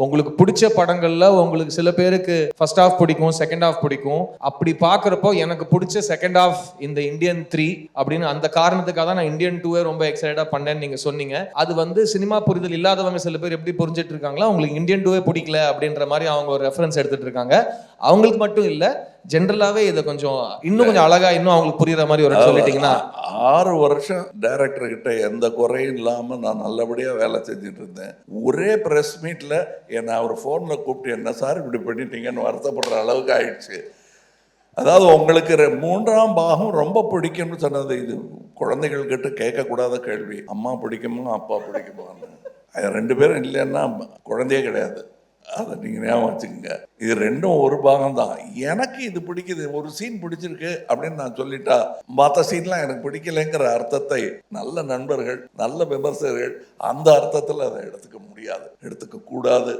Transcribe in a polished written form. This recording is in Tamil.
உங்களுக்கு பிடிச்ச படங்கள்ல உங்களுக்கு சில பேருக்கு ஃபர்ஸ்ட் ஹாஃப் பிடிக்கும், செகண்ட் ஹாஃப் பிடிக்கும். அப்படி பாக்குறப்போ எனக்கு பிடிச்ச செகண்ட் ஹாஃப் இந்த இந்தியன் 3 அப்படின்னு அந்த காரணத்துக்காக தான் நான் இந்தியன் 2 ரொம்ப எக்ஸைட்டடா பண்ணேன்னு நீங்க சொன்னீங்க. அது வந்து சினிமா புரிதல் இல்லாதவங்க சில பேர் எப்படி புரிஞ்சிட்டு இருக்காங்களா, உங்களுக்கு இந்தியன் 2 பிடிக்கல அப்படின்ற மாதிரி அவங்க ஒரு ரெஃபரன்ஸ் எடுத்துட்டு இருக்காங்க. அவங்களுக்கு மட்டும் இல்ல, ஜென்ரலாவே இதை கொஞ்சம் இன்னும் கொஞ்சம் அழகா இன்னும் அவங்களுக்கு புரியுற மாதிரி ஒரு சொல்லிட்டீங்கன்னா. 6 வருஷம் டைரக்டர் கிட்ட எந்த குறையும் இல்லாம நான் நல்லபடியா வேலை செஞ்சுட்டு இருந்தேன். ஒரே பிரஸ் மீட்ல என்ன அவர் போன்ல கூப்பிட்டு என்ன சார் இப்படி பண்ணிட்டீங்கன்னு வருத்தப்படுற அளவுக்கு ஆயிடுச்சு. அதாவது உங்களுக்கு 3ஆம் பாகம் ரொம்ப பிடிக்கும்னு சொன்னது இது குழந்தைகள் கிட்ட கேட்கக்கூடாத கேள்வி. அம்மா பிடிக்குமா அப்பா பிடிக்குமான்னு. 2 பேரும் இல்லைன்னா குழந்தையே கிடையாது. அதை நீங்கள் ஞாபகம் வச்சுக்கோங்க. இது 2ம் ஒரு பாகம் தான். எனக்கு இது பிடிக்குது, ஒரு சீன் பிடிச்சிருக்கு அப்படின்னு நான் சொல்லிட்டா மற்ற சீன்லாம் எனக்கு பிடிக்கலைங்கிற அர்த்தத்தை நல்ல நண்பர்கள் நல்ல விமர்சகர்கள் அந்த அர்த்தத்தில் அதை எடுத்துக்க முடியாது, எடுத்துக்க கூடாது.